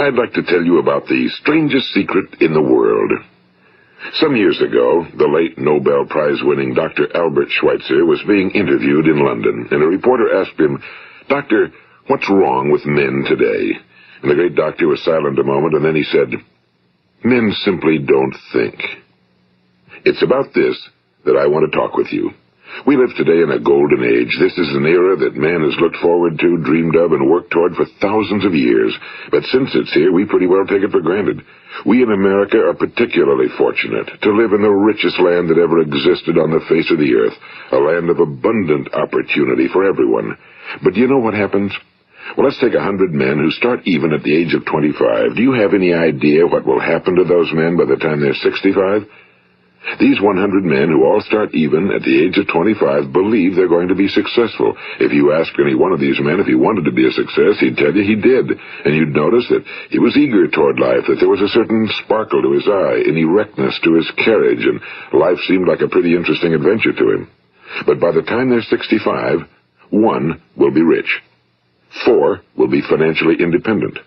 I'd like to tell you about the strangest secret in the world. Some years ago, the late Nobel Prize-winning Dr. Albert Schweitzer was being interviewed in London, and a reporter asked him, "Doctor, what's wrong with men today?" And the great doctor was silent a moment, and then he said, "Men simply don't think." It's about this that I want to talk with you. We live today in a golden age. This is an era that man has looked forward to, dreamed of, and worked toward for thousands of years. But since it's here, we pretty well take it for granted. We in America are particularly fortunate to live in the richest land that ever existed on the face of the earth, a land of abundant opportunity for everyone. But do you know what happens? Well, let's take 100 men who start even at the age of 25. Do you have any idea what will happen to those men by the time they're 65? These 100 men who all start even at the age of 25 believe they're going to be successful. If you asked any one of these men if he wanted to be a success, he'd tell you he did. And you'd notice that he was eager toward life, that there was a certain sparkle to his eye, an erectness to his carriage, and life seemed like a pretty interesting adventure to him. But by the time they're 65, 1 will be rich. 4 will be financially independent.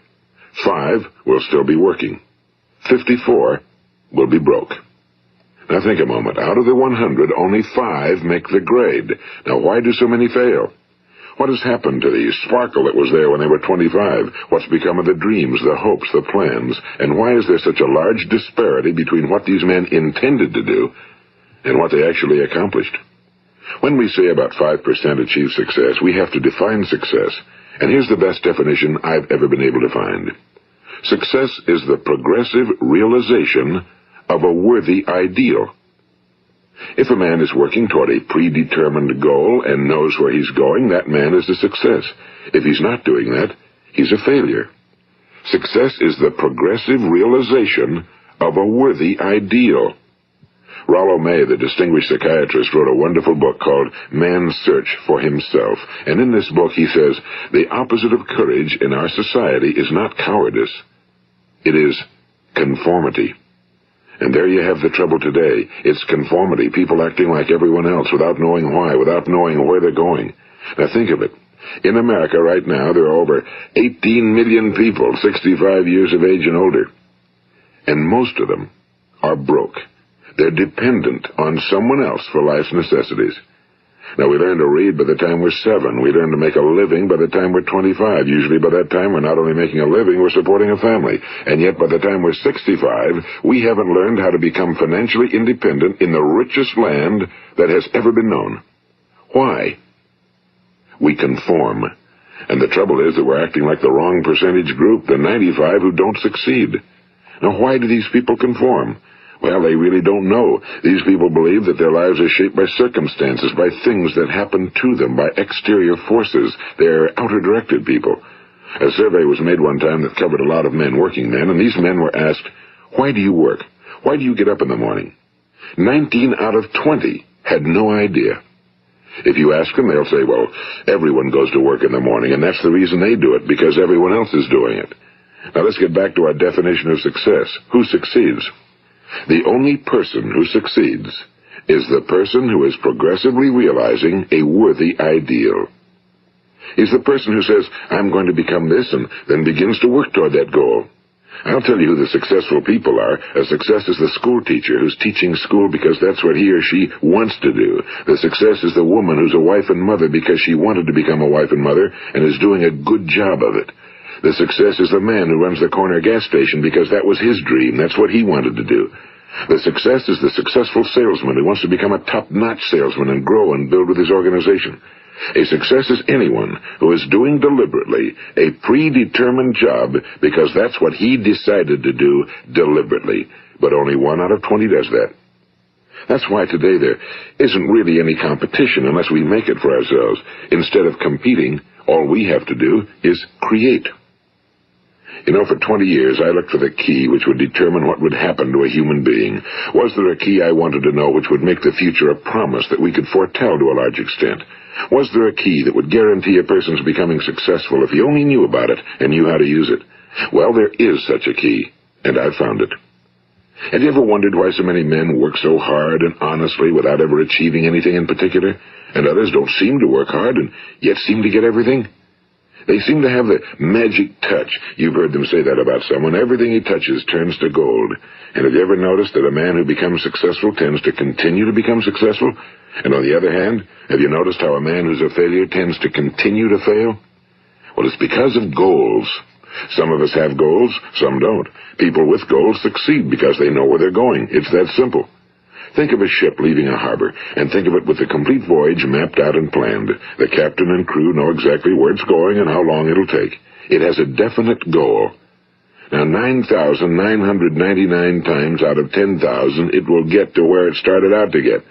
5 will still be working. 54 will be broke. Now think a moment. Out of the 100, only 5 make the grade. Now why do so many fail? What has happened to the sparkle that was there when they were 25? What's become of the dreams, the hopes, the plans? And why is there such a large disparity between what these men intended to do and what they actually accomplished? When we say about 5% achieve success, we have to define success. And here's the best definition I've ever been able to find. Success is the progressive realization of a worthy ideal. If a man is working toward a predetermined goal and knows where he's going, that man is a success. If he's not doing that, he's a failure. Success is the progressive realization of a worthy ideal. Rollo May, the distinguished psychiatrist, wrote a wonderful book called Man's Search for Himself. And in this book he says, the opposite of courage in our society is not cowardice. It is conformity. And there you have the trouble today. It's conformity, people acting like everyone else without knowing why, without knowing where they're going. Now think of it. In America right now, there are over 18 million people 65 years of age and older. And most of them are broke. They're dependent on someone else for life's necessities. Now, we learn to read by the time we're 7. We learn to make a living by the time we're 25. Usually by that time, we're not only making a living, we're supporting a family. And yet, by the time we're 65, we haven't learned how to become financially independent in the richest land that has ever been known. Why? We conform. And the trouble is that we're acting like the wrong percentage group, the 95 who don't succeed. Now, why do these people conform? Well, they really don't know. These people believe that their lives are shaped by circumstances, by things that happen to them, by exterior forces. They're outer-directed people. A survey was made one time that covered a lot of men, working men, and these men were asked, "Why do you work? Why do you get up in the morning?" 19 out of 20 had no idea. If you ask them, they'll say, well, everyone goes to work in the morning, and that's the reason they do it, because everyone else is doing it. Now let's get back to our definition of success. Who succeeds? The only person who succeeds is the person who is progressively realizing a worthy ideal. He's the person who says, I'm going to become this, and then begins to work toward that goal. I'll tell you who the successful people are. A success is the school teacher who's teaching school because that's what he or she wants to do. The success is the woman who's a wife and mother because she wanted to become a wife and mother and is doing a good job of it. The success is the man who runs the corner gas station because that was his dream. That's what he wanted to do. The success is the successful salesman who wants to become a top-notch salesman and grow and build with his organization. A success is anyone who is doing deliberately a predetermined job because that's what he decided to do deliberately. But only 1 out of 20 does that. That's why today there isn't really any competition unless we make it for ourselves. Instead of competing, all we have to do is create. You know, for 20 years, I looked for the key which would determine what would happen to a human being. Was there a key I wanted to know which would make the future a promise that we could foretell to a large extent? Was there a key that would guarantee a person's becoming successful if he only knew about it and knew how to use it? Well, there is such a key, and I've found it. Have you ever wondered why so many men work so hard and honestly without ever achieving anything in particular, and others don't seem to work hard and yet seem to get everything? They seem to have the magic touch. You've heard them say that about someone. Everything he touches turns to gold. And have you ever noticed that a man who becomes successful tends to continue to become successful? And on the other hand, have you noticed how a man who's a failure tends to continue to fail? Well, it's because of goals. Some of us have goals, some don't. People with goals succeed because they know where they're going. It's that simple. Think of a ship leaving a harbor, and think of it with the complete voyage mapped out and planned. The captain and crew know exactly where it's going and how long it'll take. It has a definite goal. Now, 9,999 times out of 10,000, it will get to where it started out to get.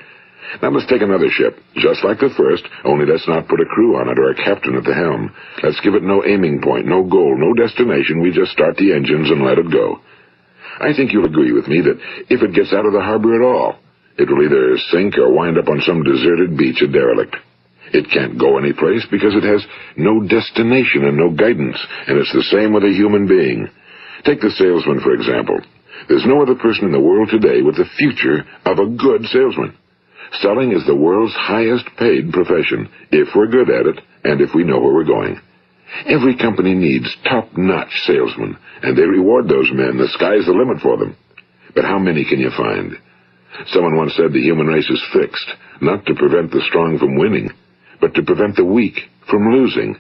Now let's take another ship, just like the first, only let's not put a crew on it or a captain at the helm. Let's give it no aiming point, no goal, no destination. We just start the engines and let it go. I think you'll agree with me that if it gets out of the harbor at all, it will either sink or wind up on some deserted beach, a derelict. It can't go anyplace because it has no destination and no guidance, and it's the same with a human being. Take the salesman, for example. There's no other person in the world today with the future of a good salesman. Selling is the world's highest paid profession, if we're good at it and if we know where we're going. Every company needs top-notch salesmen, and they reward those men. The sky's the limit for them. But how many can you find? Someone once said the human race is fixed, not to prevent the strong from winning, but to prevent the weak from losing.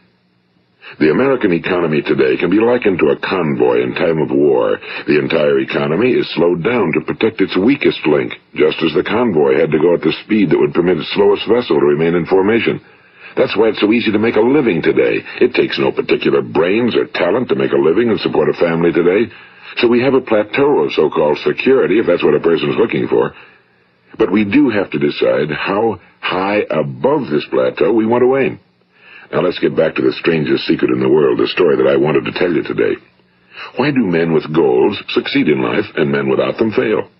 The American economy today can be likened to a convoy in time of war. The entire economy is slowed down to protect its weakest link, just as the convoy had to go at the speed that would permit its slowest vessel to remain in formation. That's why it's so easy to make a living today. It takes no particular brains or talent to make a living and support a family today. So we have a plateau of so-called security, if that's what a person's looking for. But we do have to decide how high above this plateau we want to aim. Now let's get back to the strangest secret in the world, the story that I wanted to tell you today. Why do men with goals succeed in life and men without them fail?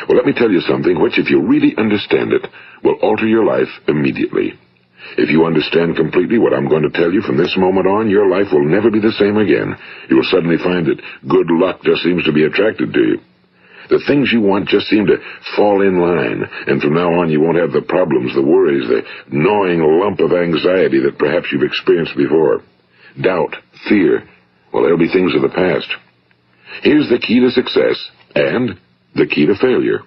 Well, let me tell you something which, if you really understand it, will alter your life immediately. If you understand completely what I'm going to tell you from this moment on, your life will never be the same again. You will suddenly find that good luck just seems to be attracted to you. The things you want just seem to fall in line, and from now on you won't have the problems, the worries, the gnawing lump of anxiety that perhaps you've experienced before. Doubt, fear, well, they'll be things of the past. Here's the key to success and the key to failure.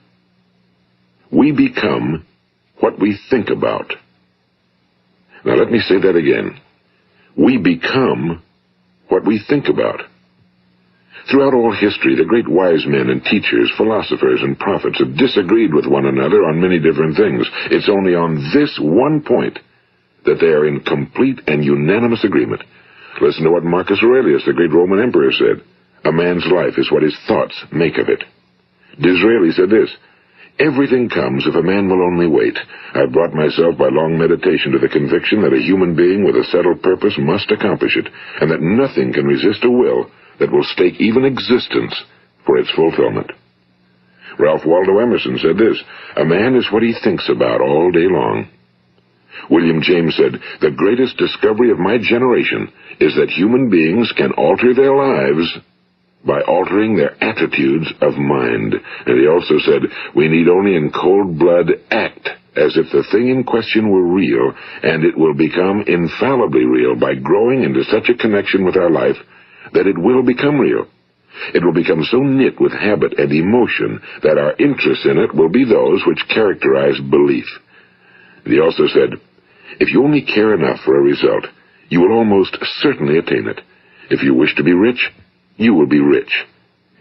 We become what we think about. Now let me say that again. We become what we think about. Throughout all history, the great wise men and teachers, philosophers and prophets have disagreed with one another on many different things. It's only on this one point that they are in complete and unanimous agreement. Listen to what Marcus Aurelius, the great Roman emperor, said. A man's life is what his thoughts make of it. Disraeli said this. Everything comes if a man will only wait. I've brought myself by long meditation to the conviction that a human being with a settled purpose must accomplish it, and that nothing can resist a will that will stake even existence for its fulfillment. Ralph Waldo Emerson said this, a man is what he thinks about all day long. William James said, the greatest discovery of my generation is that human beings can alter their lives by altering their attitudes of mind. And he also said, we need only in cold blood act as if the thing in question were real, and it will become infallibly real by growing into such a connection with our life that it will become real. It will become so knit with habit and emotion that our interest in it will be those which characterize belief. And he also said, if you only care enough for a result, you will almost certainly attain it. If you wish to be rich, you will be rich.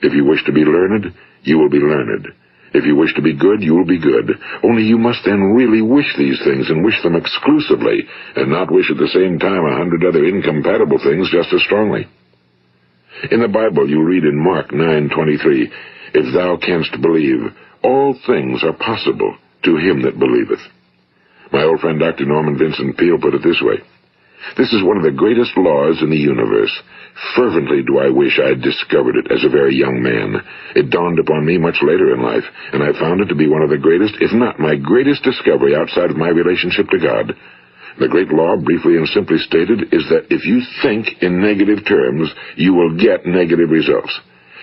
If you wish to be learned, you will be learned. If you wish to be good, you will be good. Only you must then really wish these things and wish them exclusively, and not wish at the same time 100 other incompatible things just as strongly. In the Bible you read in Mark 9:23, if thou canst believe, all things are possible to him that believeth. My old friend Dr. Norman Vincent Peale put it this way, this is one of the greatest laws in the universe. Fervently do I wish I had discovered it as a very young man. It dawned upon me much later in life, and I found it to be one of the greatest, if not my greatest discovery outside of my relationship to God. The great law, briefly and simply stated, is that if you think in negative terms, you will get negative results.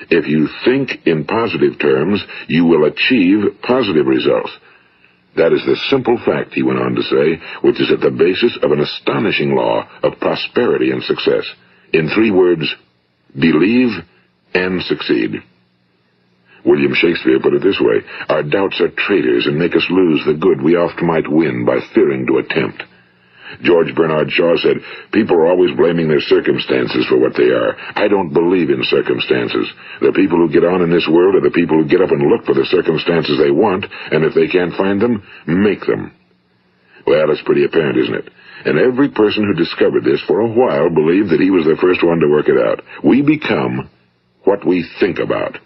If you think in positive terms, you will achieve positive results. That is the simple fact, he went on to say, which is at the basis of an astonishing law of prosperity and success. In 3 words, believe and succeed. William Shakespeare put it this way: our doubts are traitors and make us lose the good we oft might win by fearing to attempt. George Bernard Shaw said, people are always blaming their circumstances for what they are. I don't believe in circumstances. The people who get on in this world are the people who get up and look for the circumstances they want, and if they can't find them, make them. Well, it's pretty apparent, isn't it? And every person who discovered this for a while believed that he was the first one to work it out. We become what we think about.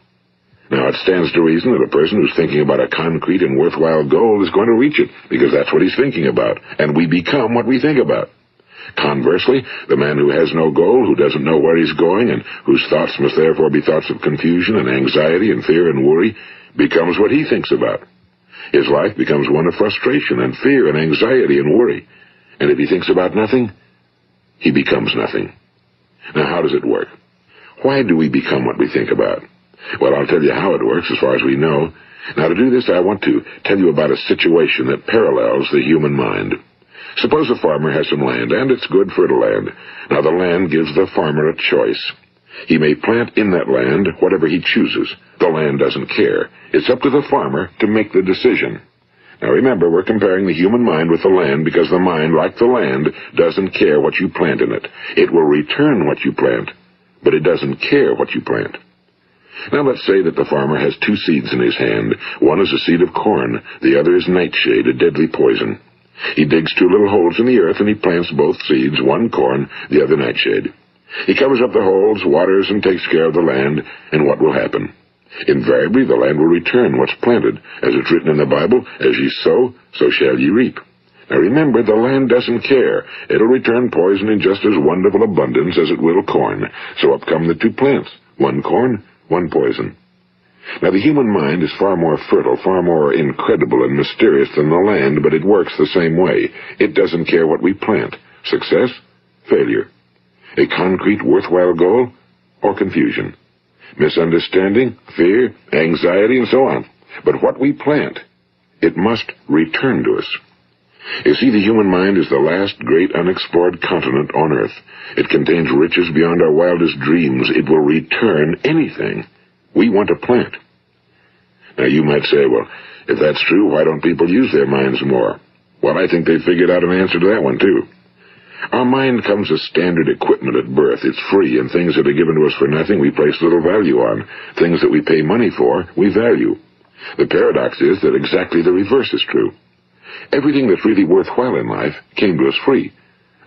Now, it stands to reason that a person who's thinking about a concrete and worthwhile goal is going to reach it, because that's what he's thinking about, and we become what we think about. Conversely, the man who has no goal, who doesn't know where he's going, and whose thoughts must therefore be thoughts of confusion and anxiety and fear and worry, becomes what he thinks about. His life becomes one of frustration and fear and anxiety and worry. And if he thinks about nothing, he becomes nothing. Now, how does it work? Why do we become what we think about? Well, I'll tell you how it works as far as we know. Now, to do this, I want to tell you about a situation that parallels the human mind. Suppose a farmer has some land, and it's good fertile land. Now, the land gives the farmer a choice. He may plant in that land whatever he chooses. The land doesn't care. It's up to the farmer to make the decision. Now, remember, we're comparing the human mind with the land because the mind, like the land, doesn't care what you plant in it. It will return what you plant, but it doesn't care what you plant. Now let's say that the farmer has 2 seeds in his hand. One is a seed of corn, the other is nightshade, a deadly poison. He digs 2 little holes in the earth and he plants both seeds, one corn, the other nightshade. He covers up the holes, waters, and takes care of the land, and what will happen? Invariably the land will return what's planted. As it's written in the Bible, as ye sow, so shall ye reap. Now remember, the land doesn't care. It'll return poison in just as wonderful abundance as it will corn. So up come the 2 plants, one corn, one poison. Now, the human mind is far more fertile, far more incredible and mysterious than the land, but it works the same way. It doesn't care what we plant. Success, failure. A concrete, worthwhile goal, or confusion. Misunderstanding, fear, anxiety, and so on. But what we plant, it must return to us. You see, the human mind is the last great unexplored continent on Earth. It contains riches beyond our wildest dreams. It will return anything we want to plant. Now, you might say, well, if that's true, why don't people use their minds more? Well, I think they figured out an answer to that one, too. Our mind comes as standard equipment at birth. It's free, and things that are given to us for nothing we place little value on. Things that we pay money for, we value. The paradox is that exactly the reverse is true. Everything that's really worthwhile in life came to us free.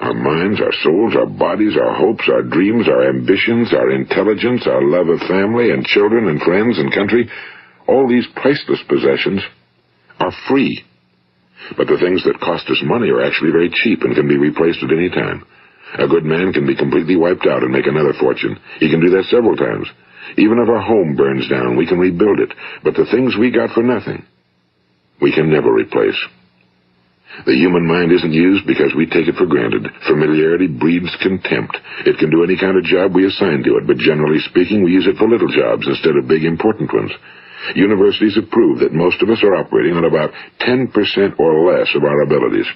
Our minds, our souls, our bodies, our hopes, our dreams, our ambitions, our intelligence, our love of family and children and friends and country, all these priceless possessions are free. But the things that cost us money are actually very cheap and can be replaced at any time. A good man can be completely wiped out and make another fortune. He can do that several times. Even if our home burns down, we can rebuild it. But the things we got for nothing, we can never replace. The human mind isn't used because we take it for granted. Familiarity breeds contempt. It can do any kind of job we assign to it, but generally speaking, we use it for little jobs instead of big, important ones. Universities have proved that most of us are operating on about 10% or less of our abilities.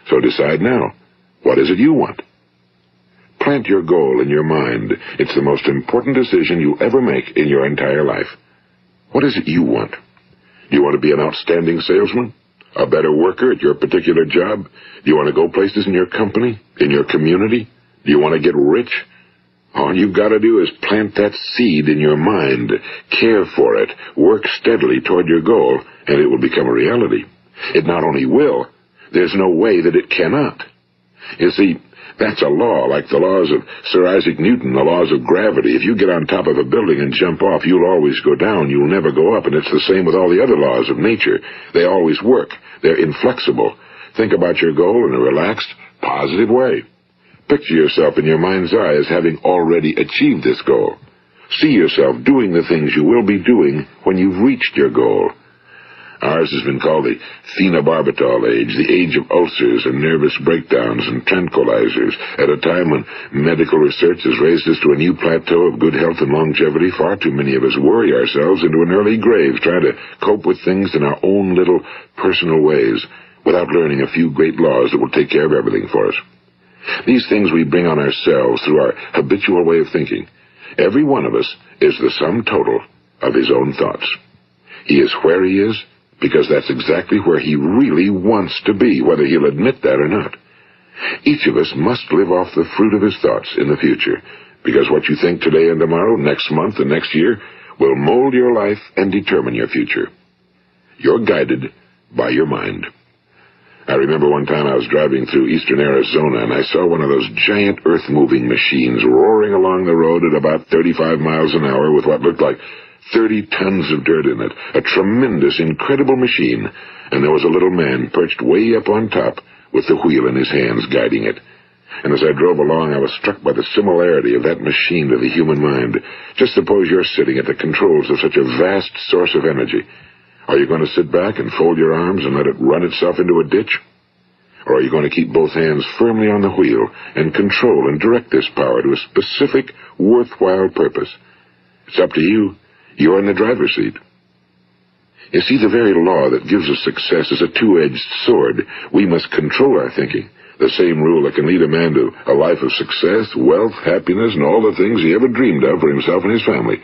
So decide now, what is it you want? Plant your goal in your mind. It's the most important decision you'll ever make in your entire life. What is it you want? Do you want to be an outstanding salesman? A better worker at your particular job? Do you want to go places in your company? In your community? Do you want to get rich? All you've got to do is plant that seed in your mind, care for it, work steadily toward your goal, and it will become a reality. It not only will, there's no way that it cannot. You see, that's a law, like the laws of Sir Isaac Newton, the laws of gravity. If you get on top of a building and jump off, you'll always go down. You'll never go up, and it's the same with all the other laws of nature. They always work. They're inflexible. Think about your goal in a relaxed, positive way. Picture yourself in your mind's eye as having already achieved this goal. See yourself doing the things you will be doing when you've reached your goal. Ours has been called the phenobarbital age, the age of ulcers and nervous breakdowns and tranquilizers. At a time when medical research has raised us to a new plateau of good health and longevity, far too many of us worry ourselves into an early grave trying to cope with things in our own little personal ways without learning a few great laws that will take care of everything for us. These things we bring on ourselves through our habitual way of thinking. Every one of us is the sum total of his own thoughts. He is where he is because that's exactly where he really wants to be, whether he'll admit that or not. Each of us must live off the fruit of his thoughts in the future, because what you think today and tomorrow, next month and next year, will mold your life and determine your future. You're guided by your mind. I remember one time I was driving through eastern Arizona, and I saw one of those giant earth-moving machines roaring along the road at about 35 miles an hour with what looked like 30 tons of dirt in it. A tremendous, incredible machine, and there was a little man perched way up on top with the wheel in his hands guiding it. And as I drove along, I was struck by the similarity of that machine to the human mind. Just suppose you're sitting at the controls of such a vast source of energy. Are you going to sit back and fold your arms and let it run itself into a ditch? Or are you going to keep both hands firmly on the wheel and control and direct this power to a specific, worthwhile purpose? It's up to you. You're in the driver's seat. You see, the very law that gives us success is a two-edged sword. We must control our thinking. The same rule that can lead a man to a life of success, wealth, happiness, and all the things he ever dreamed of for himself and his family.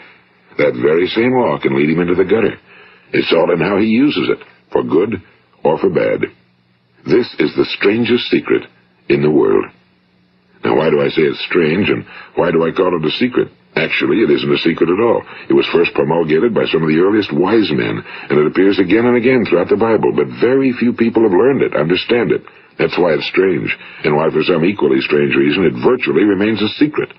That very same law can lead him into the gutter. It's all in how he uses it, for good or for bad. This is the strangest secret in the world. Now, why do I say it's strange, and why do I call it a secret? Actually, it isn't a secret at all. It was first promulgated by some of the earliest wise men, and it appears again and again throughout the Bible, but very few people have learned it, understand it. That's why it's strange, and why for some equally strange reason it virtually remains a secret.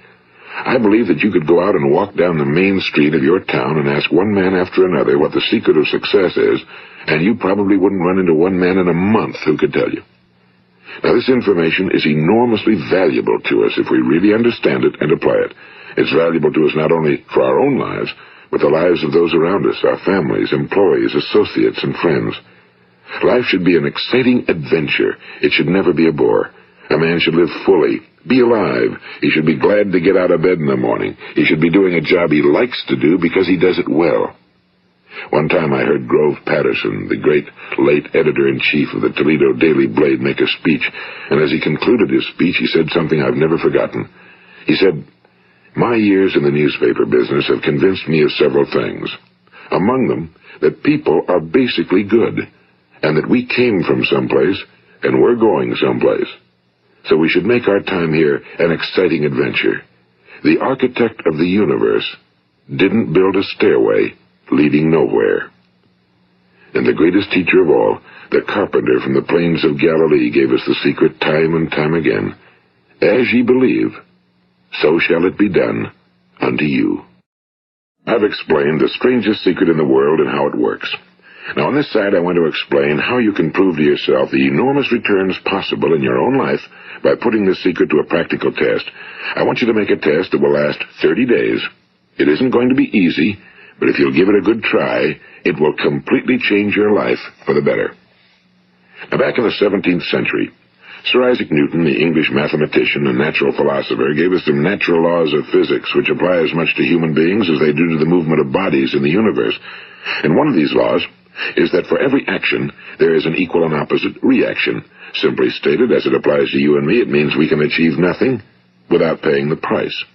I believe that you could go out and walk down the main street of your town and ask one man after another what the secret of success is, and you probably wouldn't run into one man in a month who could tell you. Now, this information is enormously valuable to us if we really understand it and apply it. It's valuable to us not only for our own lives, but the lives of those around us, our families, employees, associates, and friends. Life should be an exciting adventure. It should never be a bore. A man should live fully, be alive. He should be glad to get out of bed in the morning. He should be doing a job he likes to do because he does it well. One time I heard Grove Patterson, the great late editor-in-chief of the Toledo Daily Blade, make a speech, and as he concluded his speech, he said something I've never forgotten. He said, "My years in the newspaper business have convinced me of several things. Among them, that people are basically good, and that we came from someplace, and we're going someplace. So we should make our time here an exciting adventure. The architect of the universe didn't build a stairway leading nowhere." And the greatest teacher of all, the carpenter from the plains of Galilee, gave us the secret time and time again. As ye believe, so shall it be done unto you. I've explained the strangest secret in the world and how it works. Now, on this side, I want to explain how you can prove to yourself the enormous returns possible in your own life by putting this secret to a practical test. I want you to make a test that will last 30 days. It isn't going to be easy, but if you'll give it a good try, it will completely change your life for the better. Now, back in the 17th century, Sir Isaac Newton, the English mathematician and natural philosopher, gave us some natural laws of physics which apply as much to human beings as they do to the movement of bodies in the universe. And one of these laws is that for every action, there is an equal and opposite reaction. Simply stated, as it applies to you and me, it means we can achieve nothing without paying the price.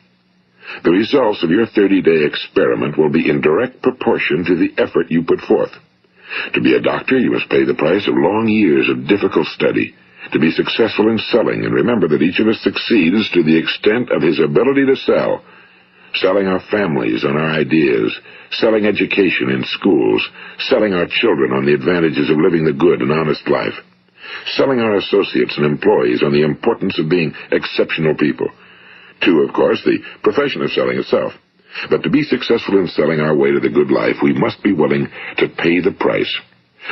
The results of your 30-day experiment will be in direct proportion to the effort you put forth. To be a doctor, you must pay the price of long years of difficult study. To be successful in selling, and remember that each of us succeeds to the extent of his ability to sell. Selling our families on our ideas, selling education in schools, selling our children on the advantages of living the good and honest life, selling our associates and employees on the importance of being exceptional people. To, of course, the profession of selling itself. But to be successful in selling our way to the good life, we must be willing to pay the price.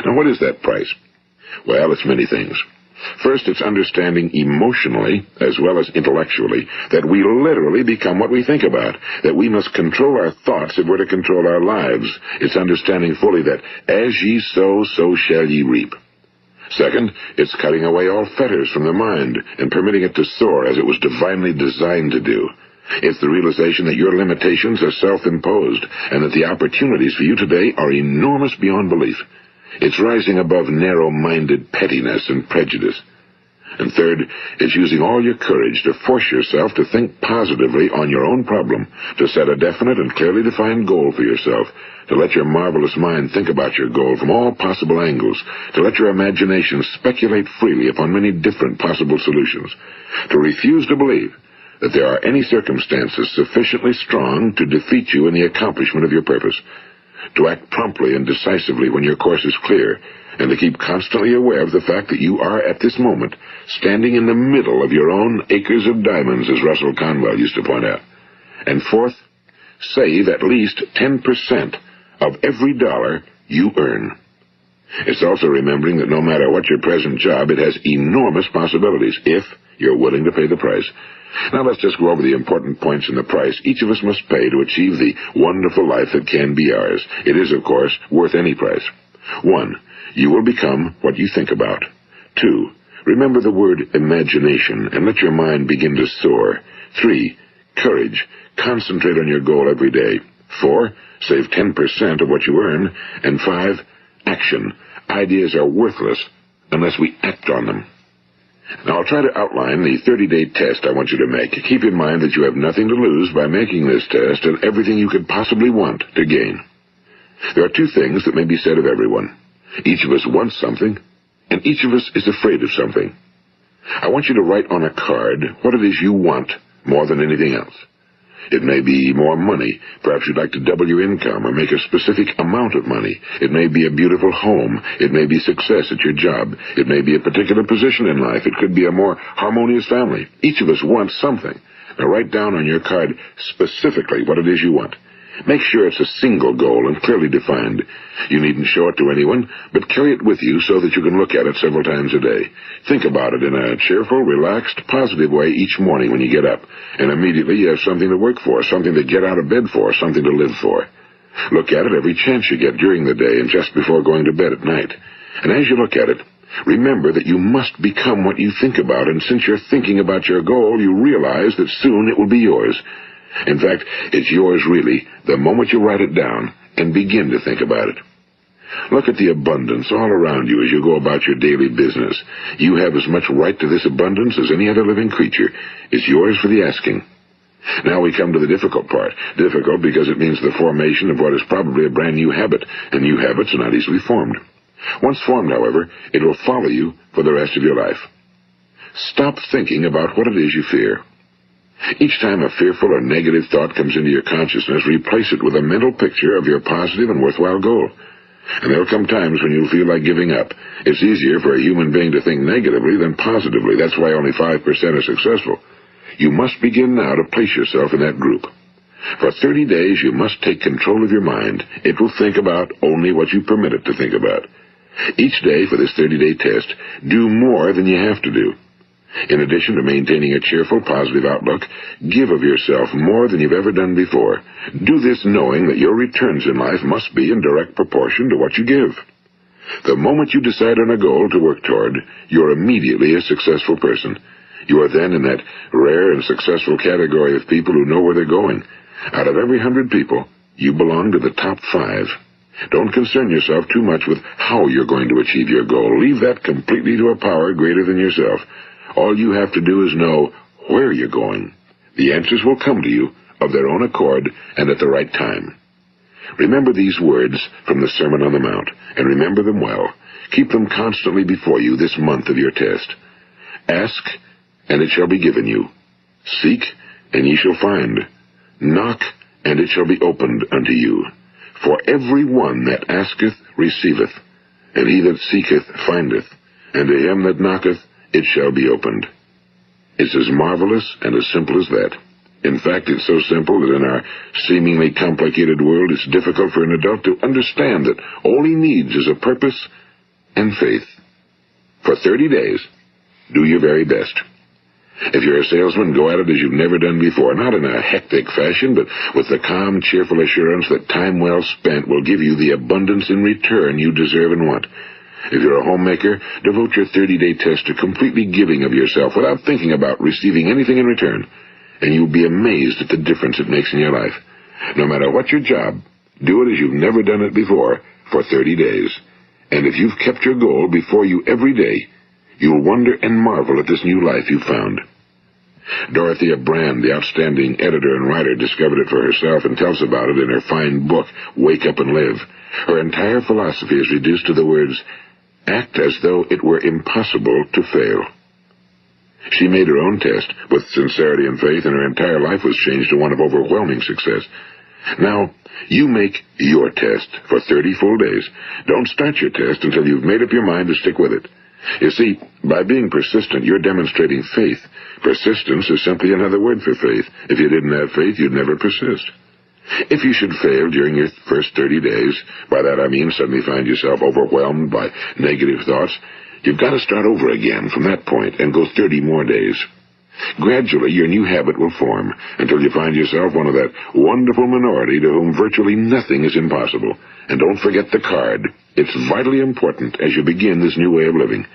Now, what is that price? Well, it's many things. First, it's understanding emotionally, as well as intellectually, that we literally become what we think about, that we must control our thoughts if we're to control our lives. It's understanding fully that as ye sow, so shall ye reap. Second, it's cutting away all fetters from the mind and permitting it to soar as it was divinely designed to do. It's the realization that your limitations are self-imposed and that the opportunities for you today are enormous beyond belief. It's rising above narrow-minded pettiness and prejudice. And third, it's using all your courage to force yourself to think positively on your own problem, to set a definite and clearly defined goal for yourself, to let your marvelous mind think about your goal from all possible angles, to let your imagination speculate freely upon many different possible solutions, to refuse to believe that there are any circumstances sufficiently strong to defeat you in the accomplishment of your purpose, to act promptly and decisively when your course is clear, and to keep constantly aware of the fact that you are, at this moment, standing in the middle of your own acres of diamonds, as Russell Conwell used to point out. And fourth, save at least 10% of every dollar you earn. It's also remembering that no matter what your present job, it has enormous possibilities, if you're willing to pay the price. Now let's just go over the important points in the price each of us must pay to achieve the wonderful life that can be ours. It is, of course, worth any price. 1. You will become what you think about. 2. Remember the word imagination and let your mind begin to soar. 3. Courage. Concentrate on your goal every day. 4. Save 10% of what you earn. And 5. Action. Ideas are worthless unless we act on them. Now, I'll try to outline the 30-day test I want you to make. Keep in mind that you have nothing to lose by making this test and everything you could possibly want to gain. There are 2 things that may be said of everyone. Each of us wants something, and each of us is afraid of something. I want you to write on a card what it is you want more than anything else. It may be more money. Perhaps you'd like to double your income or make a specific amount of money. It may be a beautiful home. It may be success at your job. It may be a particular position in life. It could be a more harmonious family. Each of us wants something. Now write down on your card specifically what it is you want. Make sure it's a single goal and clearly defined. You needn't show it to anyone, but carry it with you so that you can look at it several times a day. Think about it in a cheerful, relaxed, positive way each morning when you get up, and immediately you have something to work for, something to get out of bed for, something to live for. Look at it every chance you get during the day and just before going to bed at night. And as you look at it, remember that you must become what you think about, and since you're thinking about your goal, you realize that soon it will be yours. In fact, it's yours really the moment you write it down and begin to think about it. Look at the abundance all around you as you go about your daily business. You have as much right to this abundance as any other living creature. It's yours for the asking. Now we come to the difficult part. Difficult because it means the formation of what is probably a brand new habit, and new habits are not easily formed. Once formed, however, it will follow you for the rest of your life. Stop thinking about what it is you fear. Each time a fearful or negative thought comes into your consciousness, replace it with a mental picture of your positive and worthwhile goal. And there will come times when you'll feel like giving up. It's easier for a human being to think negatively than positively. That's why only 5% are successful. You must begin now to place yourself in that group. For 30 days, you must take control of your mind. It will think about only what you permit it to think about. Each day for this 30-day test, do more than you have to do. In addition to maintaining a cheerful, positive outlook, give of yourself more than you've ever done before. Do this knowing that your returns in life must be in direct proportion to what you give. The moment you decide on a goal to work toward, you're immediately a successful person. You are then in that rare and successful category of people who know where they're going. Out of every 100 people, you belong to the top 5. Don't concern yourself too much with how you're going to achieve your goal. Leave that completely to a power greater than yourself. All you have to do is know where you're going. The answers will come to you of their own accord and at the right time. Remember these words from the Sermon on the Mount, and remember them well. Keep them constantly before you this month of your test. Ask, and it shall be given you. Seek, and ye shall find. Knock, and it shall be opened unto you. For every one that asketh receiveth, and he that seeketh findeth, and to him that knocketh it shall be opened. It's as marvelous and as simple as that. In fact, it's so simple that in our seemingly complicated world, it's difficult for an adult to understand that all he needs is a purpose and faith. For 30 days, do your very best. If you're a salesman, go at it as you've never done before, not in a hectic fashion, but with the calm, cheerful assurance that time well spent will give you the abundance in return you deserve and want. If you're a homemaker, devote your 30-day test to completely giving of yourself without thinking about receiving anything in return, and you'll be amazed at the difference it makes in your life. No matter what your job, do it as you've never done it before for 30 days. And if you've kept your goal before you every day, you'll wonder and marvel at this new life you've found. Dorothea Brand, the outstanding editor and writer, discovered it for herself and tells about it in her fine book, Wake Up and Live. Her entire philosophy is reduced to the words, act as though it were impossible to fail. She made her own test with sincerity and faith, and her entire life was changed to one of overwhelming success. Now, you make your test for 30 full days. Don't start your test until you've made up your mind to stick with it. You see, by being persistent, you're demonstrating faith. Persistence is simply another word for faith. If you didn't have faith, you'd never persist. If you should fail during your first 30 days, by that I mean suddenly find yourself overwhelmed by negative thoughts, you've got to start over again from that point and go 30 more days. Gradually, your new habit will form until you find yourself one of that wonderful minority to whom virtually nothing is impossible. And don't forget the card. It's vitally important as you begin this new way of living.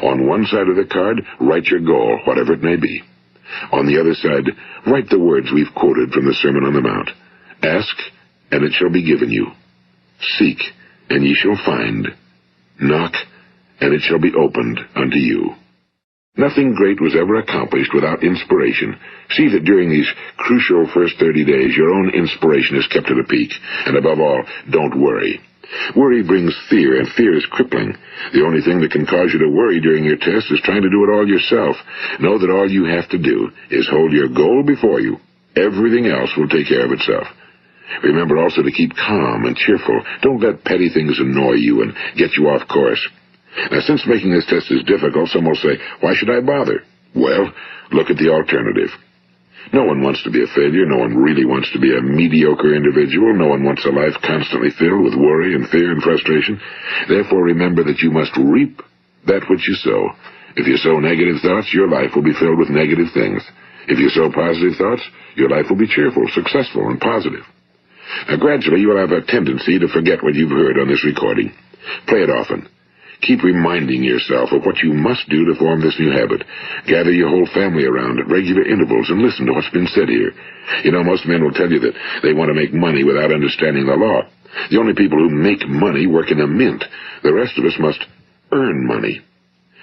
On one side of the card, write your goal, whatever it may be. On the other side, write the words we've quoted from the Sermon on the Mount. Ask, and it shall be given you. Seek, and ye shall find. Knock, and it shall be opened unto you. Nothing great was ever accomplished without inspiration. See that during these crucial first 30 days, your own inspiration is kept at a peak. And above all, don't worry. Worry brings fear, and fear is crippling. The only thing that can cause you to worry during your test is trying to do it all yourself. Know that all you have to do is hold your goal before you. Everything else will take care of itself. Remember also to keep calm and cheerful. Don't let petty things annoy you and get you off course. Now, since making this test is difficult, some will say, why should I bother? Well, look at the alternative. No one wants to be a failure. No one really wants to be a mediocre individual. No one wants a life constantly filled with worry and fear and frustration. Therefore, remember that you must reap that which you sow. If you sow negative thoughts, your life will be filled with negative things. If you sow positive thoughts, your life will be cheerful, successful, and positive. Now, gradually, you will have a tendency to forget what you've heard on this recording. Play it often. Keep reminding yourself of what you must do to form this new habit. Gather your whole family around at regular intervals and listen to what's been said here. You know, most men will tell you that they want to make money without understanding the law. The only people who make money work in a mint. The rest of us must earn money.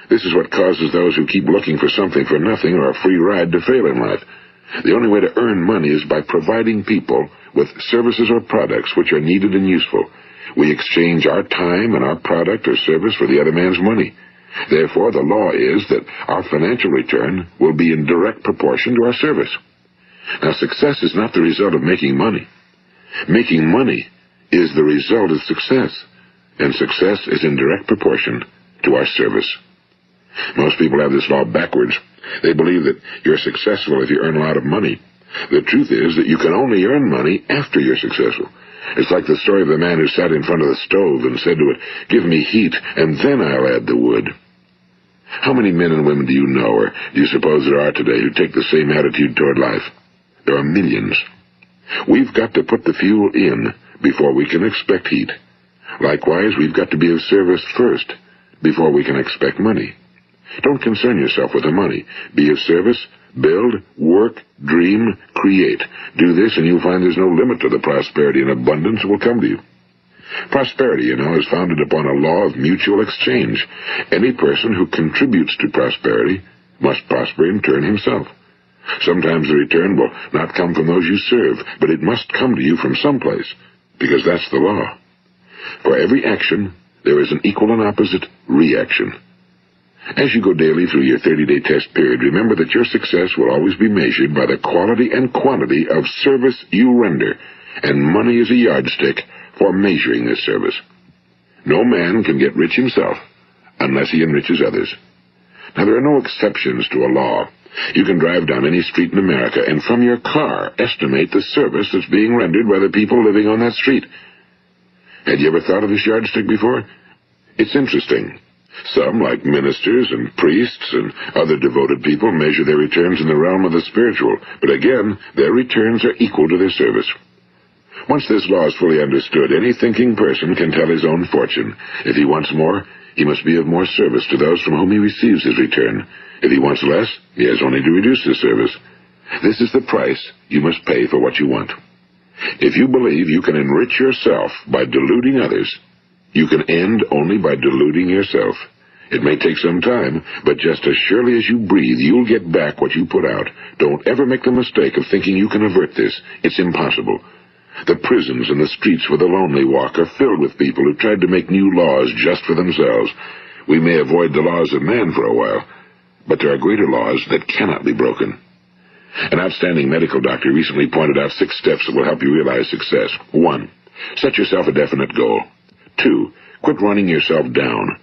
This is what causes those who keep looking for something for nothing or a free ride to fail in life. The only way to earn money is by providing people with services or products which are needed and useful. We exchange our time and our product or service for the other man's money. Therefore, the law is that our financial return will be in direct proportion to our service. Now, success is not the result of making money. Making money is the result of success, and success is in direct proportion to our service. Most people have this law backwards. They believe that you're successful if you earn a lot of money. The truth is that you can only earn money after you're successful. It's like the story of the man who sat in front of the stove and said to it, give me heat, and then I'll add the wood. How many men and women do you know, or do you suppose there are today, who take the same attitude toward life? There are millions. We've got to put the fuel in before we can expect heat. Likewise, we've got to be of service first before we can expect money. Don't concern yourself with the money. Be of service. Build, work, dream, create. Do this and you'll find there's no limit to the prosperity and abundance that will come to you. Prosperity, you know, is founded upon a law of mutual exchange. Any person who contributes to prosperity must prosper in turn himself. Sometimes the return will not come from those you serve, but it must come to you from someplace, because that's the law. For every action, there is an equal and opposite reaction. As you go daily through your 30-day test period, remember that your success will always be measured by the quality and quantity of service you render, and money is a yardstick for measuring this service. No man can get rich himself unless he enriches others. Now, there are no exceptions to a law. You can drive down any street in America and from your car estimate the service that's being rendered by the people living on that street. Had you ever thought of this yardstick before? It's interesting. Some, like ministers and priests and other devoted people, measure their returns in the realm of the spiritual, but again, their returns are equal to their service. Once this law is fully understood, any thinking person can tell his own fortune. If he wants more, he must be of more service to those from whom he receives his return. If he wants less, he has only to reduce his service. This is the price you must pay for what you want. If you believe you can enrich yourself by deluding others, you can end only by deluding yourself. It may take some time, but just as surely as you breathe, you'll get back what you put out. Don't ever make the mistake of thinking you can avert this. It's impossible. The prisons and the streets where the lonely walk are filled with people who tried to make new laws just for themselves. We may avoid the laws of man for a while, but there are greater laws that cannot be broken. An outstanding medical doctor recently pointed out 6 steps that will help you realize success. 1. Set yourself a definite goal. 2. Quit running yourself down.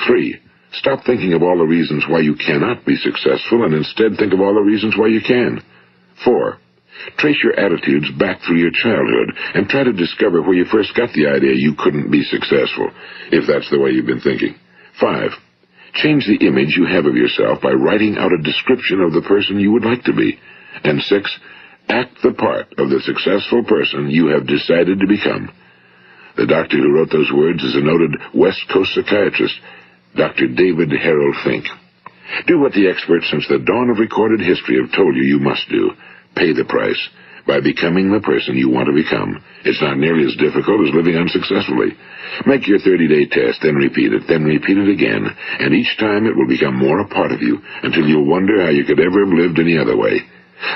3. Stop thinking of all the reasons why you cannot be successful and instead think of all the reasons why you can. 4. Trace your attitudes back through your childhood and try to discover where you first got the idea you couldn't be successful, if that's the way you've been thinking. 5. Change the image you have of yourself by writing out a description of the person you would like to be. And 6. Act the part of the successful person you have decided to become. The doctor who wrote those words is a noted West Coast psychiatrist, Dr. David Harold Fink. Do what the experts since the dawn of recorded history have told you you must do. Pay the price by becoming the person you want to become. It's not nearly as difficult as living unsuccessfully. Make your 30-day test, then repeat it again, and each time it will become more a part of you until you'll wonder how you could ever have lived any other way.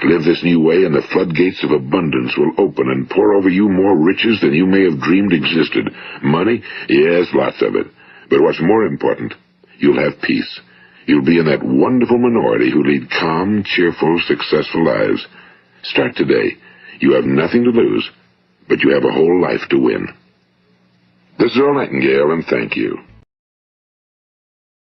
Live this new way and the floodgates of abundance will open and pour over you more riches than you may have dreamed existed. Money? Yes, lots of it. But what's more important, you'll have peace. You'll be in that wonderful minority who lead calm, cheerful, successful lives. Start today. You have nothing to lose, but you have a whole life to win. This is Earl Nightingale, and thank you.